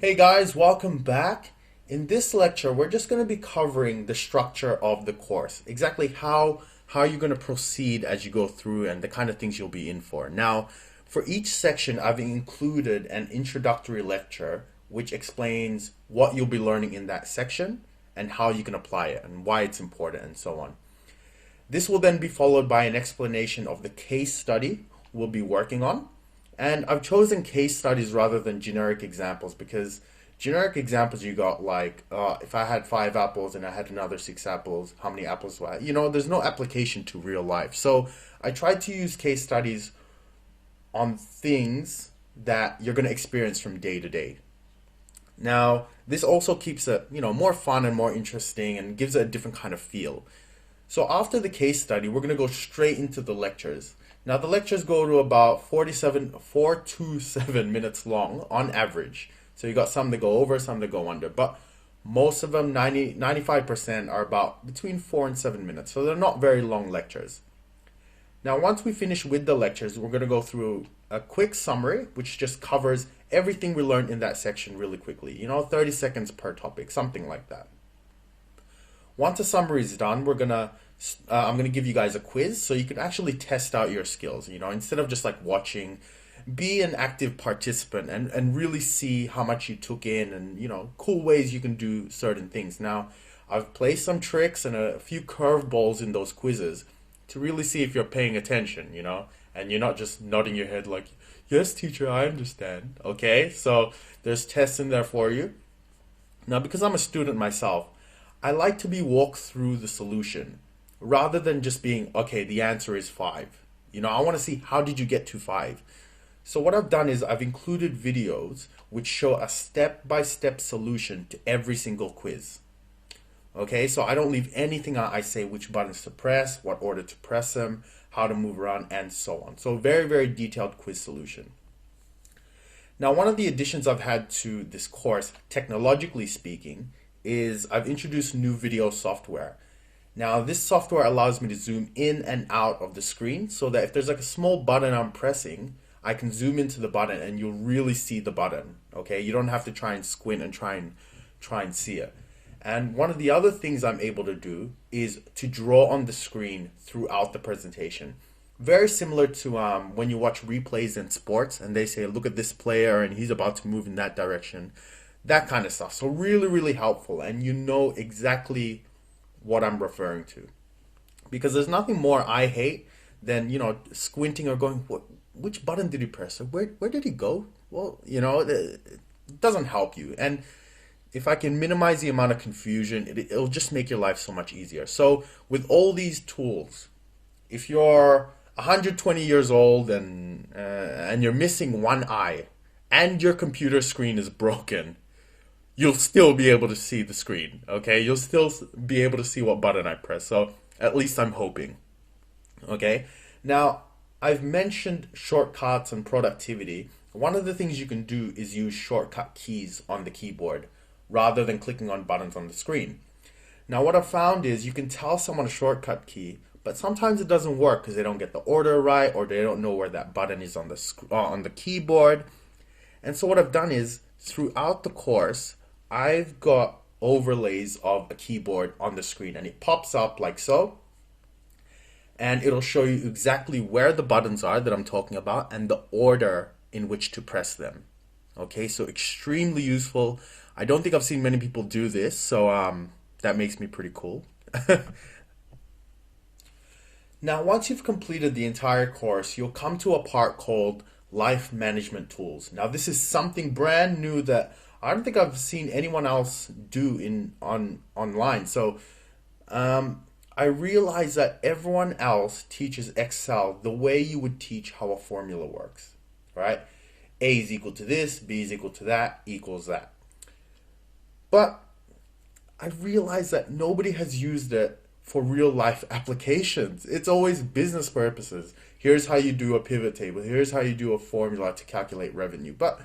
Hey guys, welcome back. In this lecture, we're just going to be covering the structure of the course, exactly how you're going to proceed as you go through and the kind of things you'll be in for. Now, for each section, I've included an introductory lecture which explains what you'll be learning in that section and how you can apply it and why it's important and so on. This will then be followed by an explanation of the case study we'll be working on. And I've chosen case studies rather than generic examples because generic examples you got like, if I had 5 apples and I had another 6 apples, how many apples do I have? There's no application to real life. So I tried to use case studies on things that you're going to experience from day to day. Now, this also keeps it, more fun and more interesting and gives it a different kind of feel. So after the case study, we're going to go straight into the lectures. Now, the lectures go to about 4 to 7 minutes long on average. So you got some that go over, some that go under. But most of them, 95% are about between 4 and 7 minutes. So they're not very long lectures. Now, once we finish with the lectures, we're going to go through a quick summary, which just covers everything we learned in that section really quickly. 30 seconds per topic, something like that. Once the summary is done, I'm gonna give you guys a quiz so you can actually test out your skills. Instead of just like watching, be an active participant and really see how much you took in and cool ways you can do certain things. Now, I've placed some tricks and a few curveballs in those quizzes to really see if you're paying attention, and you're not just nodding your head like, yes, teacher, I understand. Okay, so there's tests in there for you. Now, because I'm a student myself, I like to be walked through the solution rather than just being, okay, the answer is 5. I want to see how did you get to 5. So what I've done is I've included videos which show a step-by-step solution to every single quiz. Okay, so I don't leave anything out. I say which buttons to press, what order to press them, how to move around, and so on. So very, very detailed quiz solution. Now, one of the additions I've had to this course, technologically speaking, is I've introduced new video software. Now, this software allows me to zoom in and out of the screen so that if there's like a small button I'm pressing, I can zoom into the button and you'll really see the button. Okay, you don't have to try and squint and try and see it. And one of the other things I'm able to do is to draw on the screen throughout the presentation. Very similar to when you watch replays in sports and they say, look at this player and he's about to move in that direction. That kind of stuff. So really, really helpful. And you know exactly what I'm referring to. Because there's nothing more I hate than, squinting or going, which button did he press? Or where did he go? Well, it doesn't help you. And if I can minimize the amount of confusion, it'll just make your life so much easier. So with all these tools, if you're 120 years old and you're missing one eye and your computer screen is broken, you'll still be able to see the screen, okay? You'll still be able to see what button I press, so at least I'm hoping, okay? Now, I've mentioned shortcuts and productivity. One of the things you can do is use shortcut keys on the keyboard rather than clicking on buttons on the screen. Now, what I've found is you can tell someone a shortcut key, but sometimes it doesn't work because they don't get the order right or they don't know where that button is on the keyboard. And so what I've done is, throughout the course, I've got overlays of a keyboard on the screen and it pops up like so. And it'll show you exactly where the buttons are that I'm talking about and the order in which to press them. Okay, so extremely useful. I don't think I've seen many people do this, so that makes me pretty cool. Now, once you've completed the entire course, you'll come to a part called Life Management Tools. Now, this is something brand new that I don't think I've seen anyone else do online. So I realized that everyone else teaches Excel the way you would teach how a formula works, right? A is equal to this, B is equal to that, equals that. But I realized that nobody has used it for real life applications. It's always business purposes. Here's how you do a pivot table. Here's how you do a formula to calculate revenue. But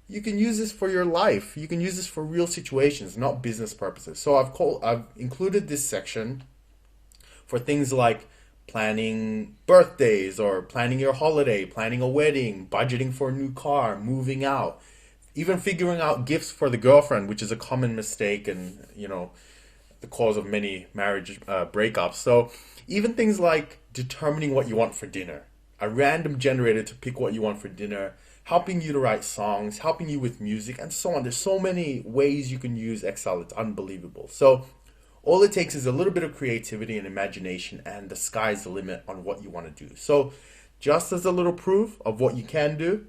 you can use this for your life. You can use this for real situations, not business purposes. So I've included this section for things like planning birthdays or planning your holiday, planning a wedding, budgeting for a new car, moving out. even figuring out gifts for the girlfriend, which is a common mistake and, the cause of many marriage breakups. So even things like determining what you want for dinner, a random generator to pick what you want for dinner, helping you to write songs, helping you with music, and so on. There's so many ways you can use Excel. It's unbelievable. So all it takes is a little bit of creativity and imagination, and the sky's the limit on what you want to do. So just as a little proof of what you can do,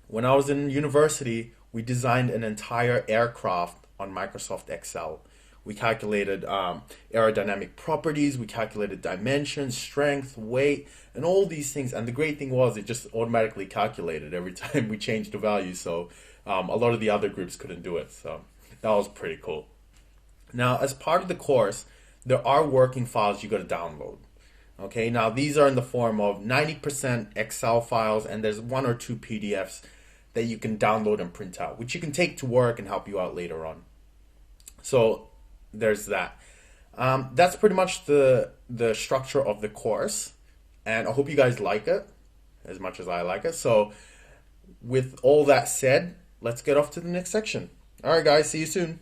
when I was in university, we designed an entire aircraft on Microsoft Excel. We calculated aerodynamic properties, we calculated dimensions, strength, weight, and all these things. And the great thing was it just automatically calculated every time we changed the value. So a lot of the other groups couldn't do it. So that was pretty cool. Now, as part of the course, there are working files you got to download. Okay, now these are in the form of 90% Excel files, and there's 1 or 2 PDFs that you can download and print out, which you can take to work and help you out later on. So there's that. That's pretty much the structure of the course, and I hope you guys like it as much as I like it. So with all that said, let's get off to the next section. All right, guys, see you soon.